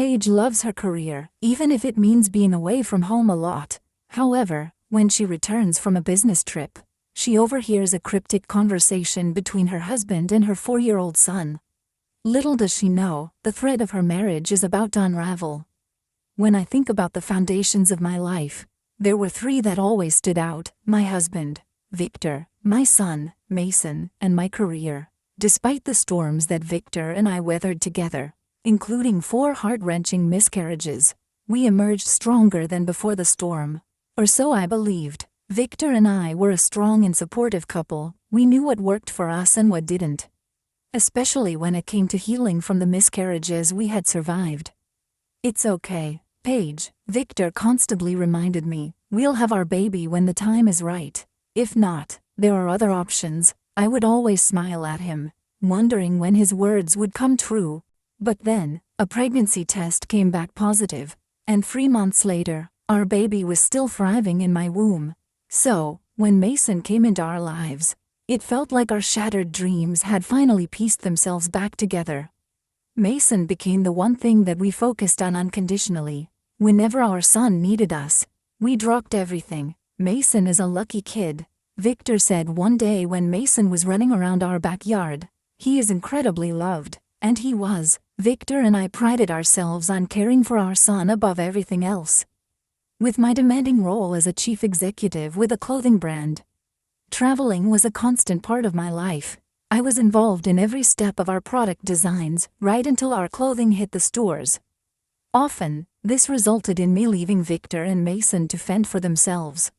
Paige loves her career, even if it means being away from home a lot. However, when she returns from a business trip, she overhears a cryptic conversation between her husband and her 4-year-old son. Little does she know, the thread of her marriage is about to unravel. When I think about the foundations of my life, there were 3 that always stood out: my husband, Victor, my son, Mason, and my career. Despite the storms that Victor and I weathered together, including 4 heart-wrenching miscarriages, we emerged stronger than before the storm. Or so I believed. Victor and I were a strong and supportive couple. We knew what worked for us and what didn't. Especially when it came to healing from the miscarriages we had survived. "It's okay, Paige," Victor constantly reminded me. "We'll have our baby when the time is right. If not, there are other options." I would always smile at him, wondering when his words would come true. But then, a pregnancy test came back positive, and 3 months later, our baby was still thriving in my womb. So, when Mason came into our lives, it felt like our shattered dreams had finally pieced themselves back together. Mason became the one thing that we focused on unconditionally. Whenever our son needed us, we dropped everything. "Mason is a lucky kid," Victor said one day when Mason was running around our backyard. "He is incredibly loved." And he was. Victor and I prided ourselves on caring for our son above everything else. With my demanding role as a chief executive with a clothing brand, traveling was a constant part of my life. I was involved in every step of our product designs, right until our clothing hit the stores. Often, this resulted in me leaving Victor and Mason to fend for themselves.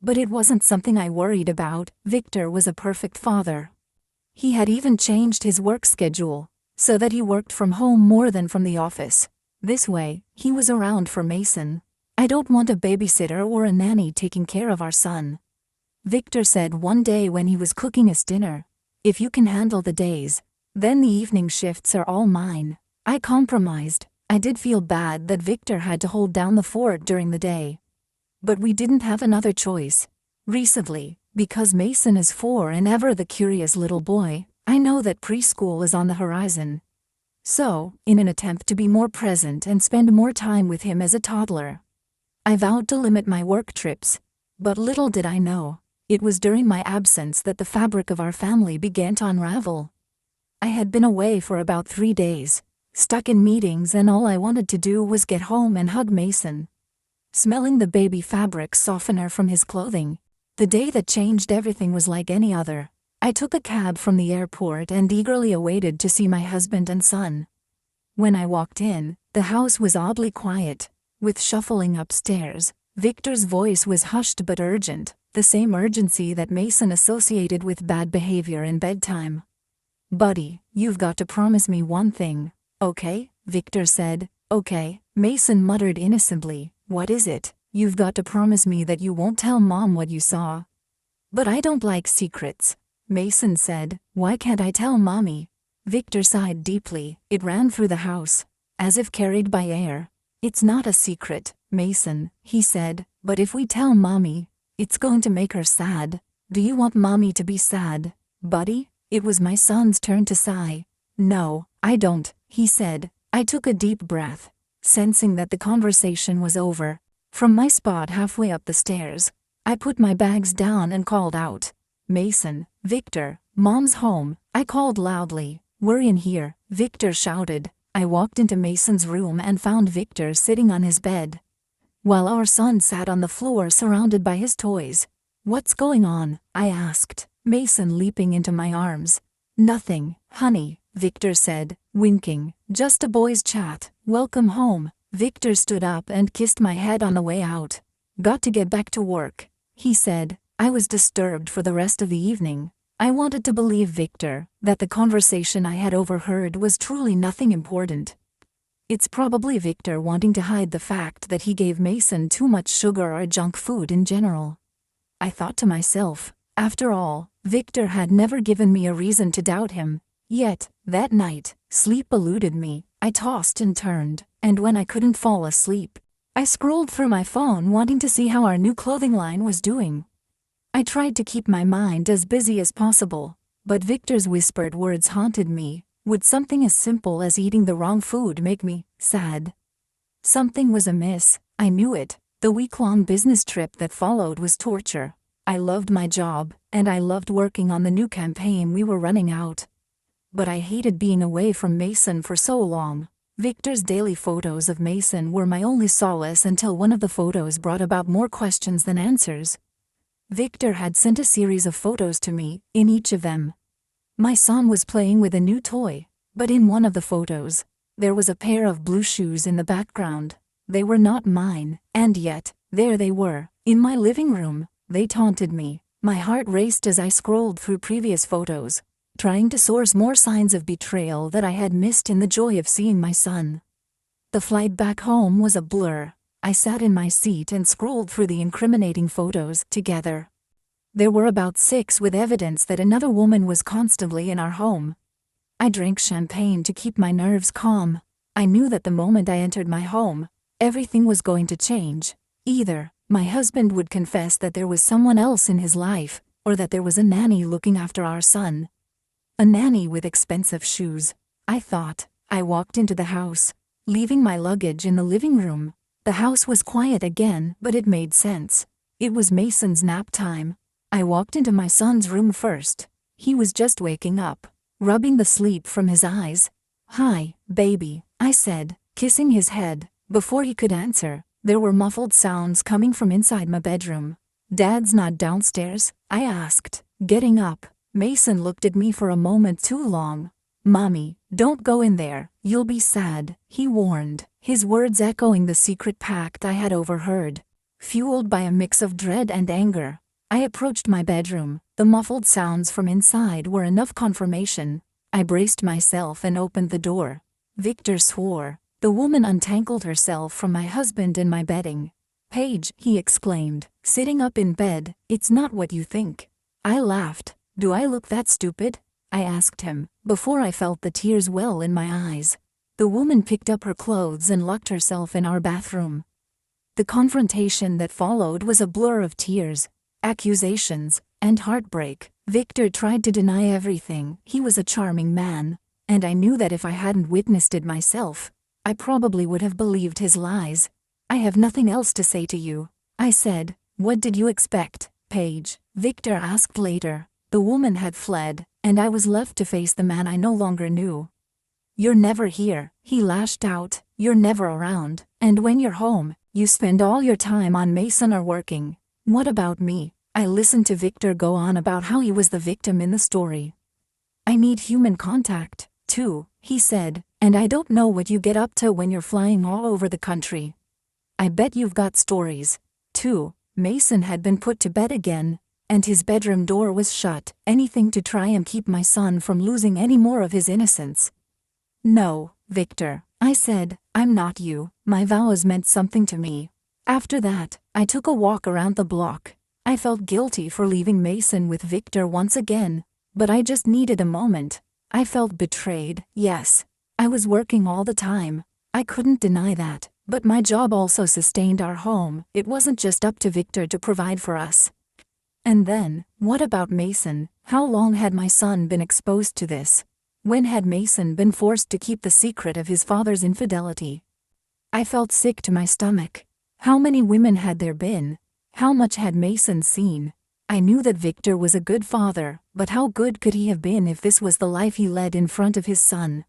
But it wasn't something I worried about. Victor was a perfect father. He had even changed his work schedule, so that he worked from home more than from the office. This way, he was around for Mason. "I don't want a babysitter or a nanny taking care of our son," Victor said one day when he was cooking us dinner. "If you can handle the days, then the evening shifts are all mine." I compromised. I did feel bad that Victor had to hold down the fort during the day. But we didn't have another choice. Recently, because Mason is 4 and ever the curious little boy, I know that preschool is on the horizon. So, in an attempt to be more present and spend more time with him as a toddler, I vowed to limit my work trips. But little did I know, it was during my absence that the fabric of our family began to unravel. I had been away for about 3 days, stuck in meetings, and all I wanted to do was get home and hug Mason, smelling the baby fabric softener from his clothing. The day that changed everything was like any other. I took a cab from the airport and eagerly awaited to see my husband and son. When I walked in, the house was oddly quiet. With shuffling upstairs, Victor's voice was hushed but urgent, the same urgency that Mason associated with bad behavior in bedtime. "Buddy, you've got to promise me one thing." "Okay," Victor said. "Okay," Mason muttered innocently. "What is it?" "You've got to promise me that you won't tell Mom what you saw." "But I don't like secrets," Mason said. "Why can't I tell Mommy?" Victor sighed deeply. It ran through the house, as if carried by air. "It's not a secret, Mason," he said, "but if we tell Mommy, it's going to make her sad. Do you want Mommy to be sad, buddy?" It was my son's turn to sigh. "No, I don't," he said. I took a deep breath, sensing that the conversation was over. From my spot halfway up the stairs, I put my bags down and called out, "Mason, Victor, Mom's home." I called loudly. "We're in here," Victor shouted. I walked into Mason's room and found Victor sitting on his bed, while our son sat on the floor surrounded by his toys. "What's going on?" I asked, Mason leaping into my arms. "Nothing, honey," Victor said, winking. "Just a boys' chat. Welcome home." Victor stood up and kissed my head on the way out. "Got to get back to work," he said. I was disturbed for the rest of the evening. I wanted to believe Victor, that the conversation I had overheard was truly nothing important. It's probably Victor wanting to hide the fact that he gave Mason too much sugar or junk food in general. I thought to myself, after all, Victor had never given me a reason to doubt him. Yet, that night, sleep eluded me. I tossed and turned, and when I couldn't fall asleep, I scrolled through my phone wanting to see how our new clothing line was doing. I tried to keep my mind as busy as possible, but Victor's whispered words haunted me. Would something as simple as eating the wrong food make me sad? Something was amiss, I knew it. The week-long business trip that followed was torture. I loved my job, and I loved working on the new campaign we were running out. But I hated being away from Mason for so long. Victor's daily photos of Mason were my only solace until one of the photos brought about more questions than answers. Victor had sent a series of photos to me. In each of them, my son was playing with a new toy, but in one of the photos, there was a pair of blue shoes in the background. They were not mine, and yet, there they were, in my living room. They taunted me. My heart raced as I scrolled through previous photos, trying to source more signs of betrayal that I had missed in the joy of seeing my son. The flight back home was a blur. I sat in my seat and scrolled through the incriminating photos together. There were about 6 with evidence that another woman was constantly in our home. I drank champagne to keep my nerves calm. I knew that the moment I entered my home, everything was going to change. Either my husband would confess that there was someone else in his life, or that there was a nanny looking after our son. A nanny with expensive shoes, I thought. I walked into the house, leaving my luggage in the living room. The house was quiet again, but it made sense. It was Mason's nap time. I walked into my son's room first. He was just waking up, rubbing the sleep from his eyes. "Hi, baby," I said, kissing his head. Before he could answer, there were muffled sounds coming from inside my bedroom. "Dad's not downstairs?" I asked, getting up. Mason looked at me for a moment too long. "Mommy, don't go in there, you'll be sad," he warned, his words echoing the secret pact I had overheard. Fueled by a mix of dread and anger, I approached my bedroom. The muffled sounds from inside were enough confirmation. I braced myself and opened the door. Victor swore. The woman untangled herself from my husband and my bedding. "Paige," he exclaimed, sitting up in bed, "it's not what you think." I laughed. "Do I look that stupid?" I asked him, before I felt the tears well in my eyes. The woman picked up her clothes and locked herself in our bathroom. The confrontation that followed was a blur of tears, accusations, and heartbreak. Victor tried to deny everything. He was a charming man, and I knew that if I hadn't witnessed it myself, I probably would have believed his lies. "I have nothing else to say to you," I said. "What did you expect, Paige?" Victor asked later. The woman had fled, and I was left to face the man I no longer knew. "You're never here," he lashed out. "You're never around, and when you're home, you spend all your time on Mason or working. What about me?" I listened to Victor go on about how he was the victim in the story. "I need human contact, too," he said, "and I don't know what you get up to when you're flying all over the country. I bet you've got stories, too." Mason had been put to bed again, and his bedroom door was shut, anything to try and keep my son from losing any more of his innocence. "No, Victor," I said, "I'm not you. My vows meant something to me." After that, I took a walk around the block. I felt guilty for leaving Mason with Victor once again, but I just needed a moment. I felt betrayed, yes. I was working all the time. I couldn't deny that, but my job also sustained our home. It wasn't just up to Victor to provide for us. And then, what about Mason? How long had my son been exposed to this? When had Mason been forced to keep the secret of his father's infidelity? I felt sick to my stomach. How many women had there been? How much had Mason seen? I knew that Victor was a good father, but how good could he have been if this was the life he led in front of his son?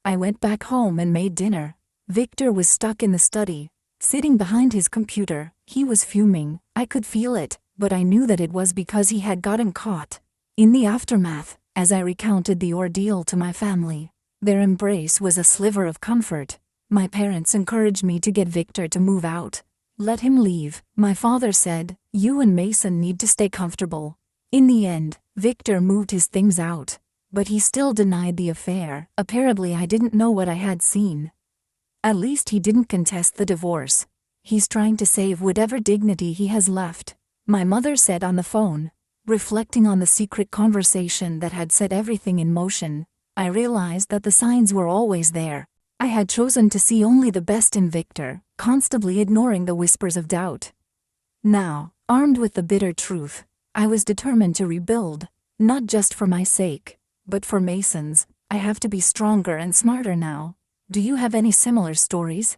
I went back home and made dinner. Victor was stuck in the study, sitting behind his computer. He was fuming. I could feel it, but I knew that it was because he had gotten caught. In the aftermath, as I recounted the ordeal to my family, their embrace was a sliver of comfort. My parents encouraged me to get Victor to move out. "Let him leave," my father said. "You and Mason need to stay comfortable." In the end, Victor moved his things out, but he still denied the affair. Apparently I didn't know what I had seen. At least he didn't contest the divorce. He's trying to save whatever dignity he has left, my mother said on the phone. Reflecting on the secret conversation that had set everything in motion, I realized that the signs were always there. I had chosen to see only the best in Victor, constantly ignoring the whispers of doubt. Now, armed with the bitter truth, I was determined to rebuild, not just for my sake, but for Mason's. I have to be stronger and smarter now. Do you have any similar stories?